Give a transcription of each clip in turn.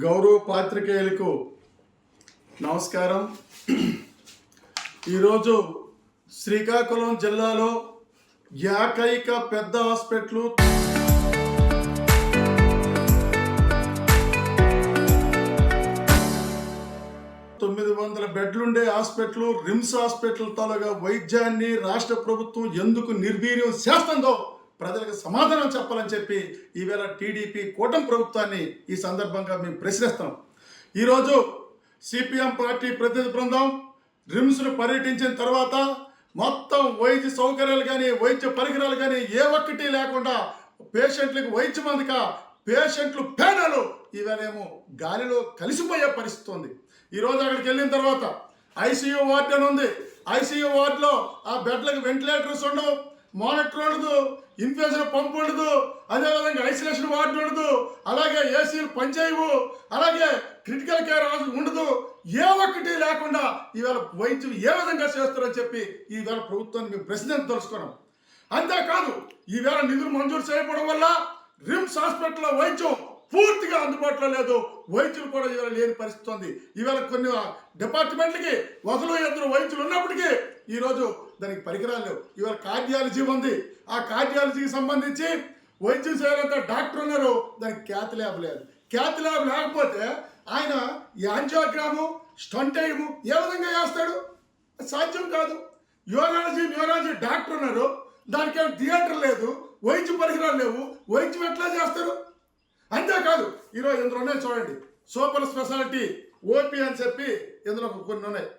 గౌరవ పాత్రికేయులకు నమస్కారం. ఈరోజు శ్రీకాకుళం జిల్లాలో ఏకైక పెద్ద హాస్పిటల్ 900 బెడ్లుండే హాస్పిటల్ రిమ్స్ హాస్పిటల్ తాలూగా వైద్యాన్ని రాష్ట్ర ప్రభుత్వం ఎందుకు నిర్వీర్యం చేస్తుందో ప్రజలకు సమాధానం చెప్పాలని చెప్పి ఈవేళ టీడీపీ కూటమి ప్రభుత్వాన్ని ఈ సందర్భంగా మేము ప్రశ్నిస్తాం. ఈరోజు సిపిఎం పార్టీ ప్రతినిధి బృందం రిమ్స్ను పర్యటించిన తర్వాత మొత్తం వైద్య సౌకర్యాలు కానీ వైద్య పరికరాలు కానీ ఏ ఒక్కటి లేకుండా పేషెంట్లకు వైద్యం అందక పేషెంట్లు పేదలు ఈవేళేమో గాలిలో కలిసిపోయే పరిస్థితి ఉంది. ఈరోజు అక్కడికి వెళ్ళిన తర్వాత ఐసీయూ వార్డు అని ఉంది. ఐసీయూ వార్డులో ఆ బెడ్లకు వెంటిలేటర్స్ ఉండవు, మానిటర్ ఉండదు, ఇన్ఫ్యూజన్ పంపు ఉండదు, అదేవిధంగా ఐసోలేషన్ వార్డు ఉండదు, అలాగే ఏసీలు పనిచేయవు, అలాగే క్రిటికల్ కేర్ ఉండదు. ఏ ఒక్కటి లేకుండా ఈవేళ వైద్యం ఏ విధంగా చేస్తారని చెప్పి ఈవేళ ప్రభుత్వాన్ని మేము ప్రశ్న తెలుసుకున్నాం. అంతేకాదు ఈవేళ నిధులు మంజూరు చేయకపోవడం వల్ల రిమ్స్ హాస్పిటల్లో వైద్యం పూర్తిగా అందుబాటులో లేదు. వైద్యులు కూడా ఇవాళ లేని పరిస్థితి ఉంది. ఇవాళ కొన్ని డిపార్ట్మెంట్లకి ఒకరు ఇద్దరు వైద్యులు ఉన్నప్పటికీ ఈరోజు దానికి పరికరాలు లేవు. ఇవాళ కార్డియాలజీ ఉంది, ఆ కార్డియాలజీకి సంబంధించి వైద్యం చేయాలంటే డాక్టర్ ఉన్నారు, దానికి క్యాత్ ల్యాబ్ లేదు. క్యాత్ ల్యాబ్ లేకపోతే ఆయన యాంజియోగ్రాము స్టంట్ వేయము ఏ విధంగా చేస్తాడు? సాధ్యం కాదు. న్యూరాలజీ డాక్టర్ ఉన్నారు, దానికి థియేటర్ లేదు, వైద్య పరికరాలు లేవు, వైద్యం ఎట్లా చేస్తారు? అంతేకాదు ఈరోజు ఇందులో ఉన్నాయి చూడండి, సూపర్ స్పెషాలిటీ ఓపీ అని చెప్పి ఇందులో కొన్ని ఉన్నాయి.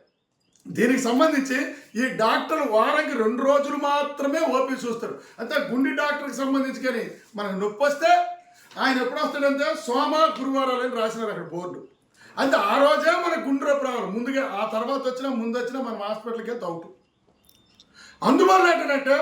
దీనికి సంబంధించి ఈ డాక్టర్లు వారానికి 2 రోజులు మాత్రమే ఓపీ చూస్తారు. అంతే గుండె డాక్టర్కి సంబంధించి కానీ మనకు నొప్పి వస్తే ఆయన ఎప్పుడు వస్తాడంటే సోమ గురువారాలు అని రాసినారు అక్కడ బోర్డు. అంతే ఆ రోజే మన గుండె నొప్పి రావాలి. ముందుగా ఆ తర్వాత ముందు వచ్చినా మనం హాస్పిటల్కే తౌటు. అందువల్ల ఏంటంటే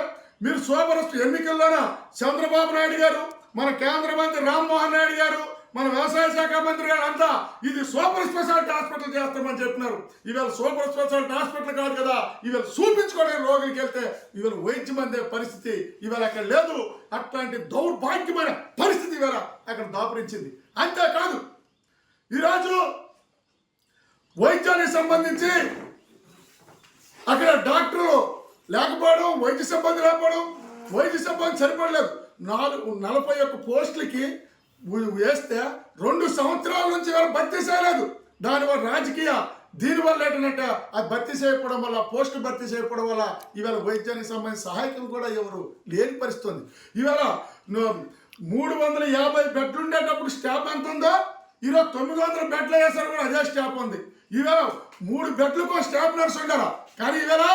మీరు సూపర్ ఎన్నికల్లోన చంద్రబాబు నాయుడు గారు, మన కేంద్ర మంత్రి రామ్మోహన్ నాయుడు గారు, మన వ్యవసాయ శాఖ మంత్రి గారు అంతా ఇది సూపర్ స్పెషాలిటీ హాస్పిటల్ చేస్తామని చెప్పినారు. ఇవాళ సూపర్ స్పెషాలిటీ హాస్పిటల్ కాదు కదా, ఇవాళ చూపించుకోవడానికి రోగులకి వెళ్తే ఇవాళ వైద్యం అందే పరిస్థితి ఇవాళ అక్కడ లేదు. అట్లాంటి దౌర్భాగ్యమైన పరిస్థితి ఇవాళ అక్కడ దాపురించింది. అంతేకాదు ఈరోజు వైద్యానికి సంబంధించి అక్కడ డాక్టర్లు లేకపోవడం, వైద్య సిబ్బంది లేకపోవడం, వైద్య సిబ్బంది సరిపడలేదు. 41 పోస్టులకి వేస్తే 2 సంవత్సరాల నుంచి ఇవాళ భర్తీ చేయలేదు. దానివల్ల రాజకీయ దీనివల్ల ఏంటంటే అది భర్తీ చేయకపోవడం వల్ల, పోస్టులు భర్తీ చేయకపోవడం వల్ల ఇవాళ వైద్యానికి సంబంధించిన సహాయకులు కూడా ఎవరు లేని పరిస్థితి ఉంది. ఇవాళ 350 బెడ్లు ఉండేటప్పుడు స్టాఫ్ ఎంత ఉందో ఈరోజు 900 బెడ్లు వేసారు కూడా అదే స్టాఫ్ ఉంది. ఈవేళ 3 బెడ్లకు స్టాఫ్ నర్స్ ఉండాలి, కానీ ఈవేళ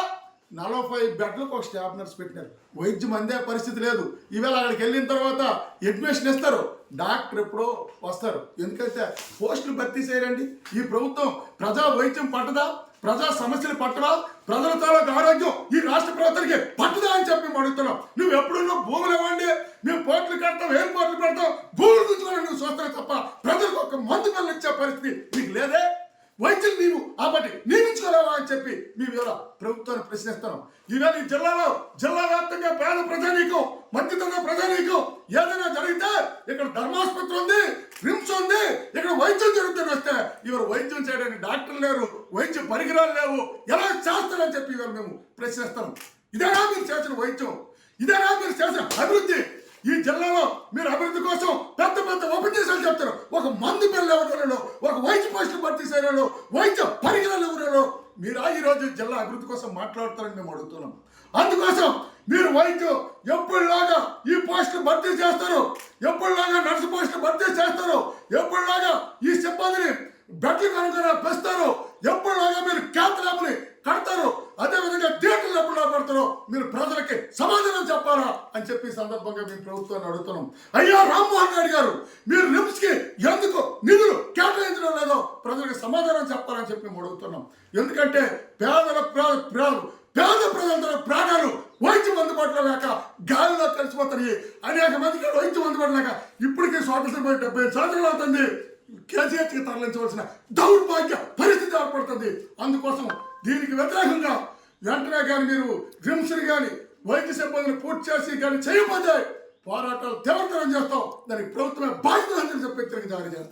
40 బెడ్లకు ఒక స్టాఫ్ నర్స్ పెట్టినారు. వైద్యం అందే పరిస్థితి లేదు. ఈవేళ అక్కడికి వెళ్ళిన తర్వాత అడ్మిషన్ ఇస్తారు, డాక్టర్ ఎప్పుడో వస్తారు. ఎందుకంటే పోస్టులు భర్తీ చేయరండి. ఈ ప్రభుత్వం ప్రజా వైద్యం పట్టదా, ప్రజా సమస్యలు పట్టవా, ప్రజల తాలూకు ఆరోగ్యం ఈ రాష్ట్ర ప్రభుత్వానికి పట్టదా అని చెప్పి మేము అడుగుతున్నాం. నువ్వు ఎప్పుడున్నా భూములు ఇవ్వండి, మేము పోర్టులు కడతాం, ఎయిర్పోర్ట్లు పెడతాం, భూములు గుంజుకొని నువ్వు చూస్తావు తప్ప ప్రజలకు ఒక మందు పిల్లలు ఇచ్చే పరిస్థితి నీకు లేదే. వైద్యులు నీవు కాబట్టి నియమించుకోలేవా అని చెప్పి మేము ఇవాళ ప్రభుత్వాన్ని ప్రశ్నిస్తున్నాం. ఈవేళ ఈ జిల్లా వ్యాప్తంగా పేద ప్రజానీకం, మధ్యతరగతి ప్రజానీకం ఏదైనా జరిగితే ఇక్కడ ధర్మాసుపత్రి ఉంది, రిమ్స్ ఉంది, ఇక్కడ వైద్యం జరుగుతుంది వస్తే ఇవాళ వైద్యం చేయడానికి డాక్టర్లు లేరు, వైద్య పరికరాలు లేవు, ఎలా చేస్తారని చెప్పి ఇవాళ మేము ప్రశ్నిస్తున్నాం. ఇదేనా మీరు చేసిన వైద్యం? ఇదేనా మీరు చేసిన అభివృద్ధి? ఈ జిల్లాలో మీరు అభివృద్ధి కోసం పెద్ద ఉపదేశాలు చెప్తారు. ఒక మందు పిల్లలు ఎవరు, ఒక వైద్య పోస్టులు భర్తీ చేయడంలో, వైద్య పరికరాలు ఎవరు, మీరు ఈ రోజు జిల్లా అభివృద్ధి కోసం మాట్లాడతారని మేము అడుగుతున్నాం. అందుకోసం మీరు వైద్యం ఎప్పుడులాగా ఈ పోస్టులు భర్తీ చేస్తారు, ఎప్పుడులాగా నర్సు పోస్టులు భర్తీ చేస్తారు, ఎప్పుడులాగా ఈ సిబ్బందిని బెడ్లు కనుక పెస్తారు, ఎప్పుడులాగా మీరు క్యాంప్ ల్యాబ్ని కడతారు, అదేవిధంగా థియేటర్లు ఎప్పుడు పడతారో మీరు ప్రజలకి సమాధానం చెప్పాలా అని చెప్పి సందర్భంగా మేము ప్రభుత్వాన్ని అడుగుతున్నాం. అయ్యా రామ్మోహన్ నాయుడు గారు, మీరు రిమ్స్కి ఎందుకు నిధులు కేటాయించడం లేదో ప్రజలకు సమాధానం చెప్పాలని చెప్పి మేము అడుగుతున్నాం. ఎందుకంటే పేద ప్రజల ప్రాణాలు వైద్యం అందుబాటులో లేక గాలిలో కలిసిపోతాయి. అనేక మందికి వైద్యం అందుబాటులో లేక ఇప్పటికీ స్వాతంత్రం 75 సంవత్సరాలు అవుతుంది. కేసీఆర్కి తరలించవలసిన దౌర్భాగ్య పరిస్థితి ఏర్పడుతుంది. అందుకోసం దీనికి వ్యతిరేకంగా వెంటనే కానీ మీరు రిమ్స్ని కానీ వైద్య సిబ్బందిని పూర్తి చేసి కానీ చేయకపోతే పోరాటాలు తీవ్రతరం చేస్తాం. దానికి ప్రభుత్వమే బాధ్యత అని చెప్పి హెచ్చరిక జారీ చేస్తాం.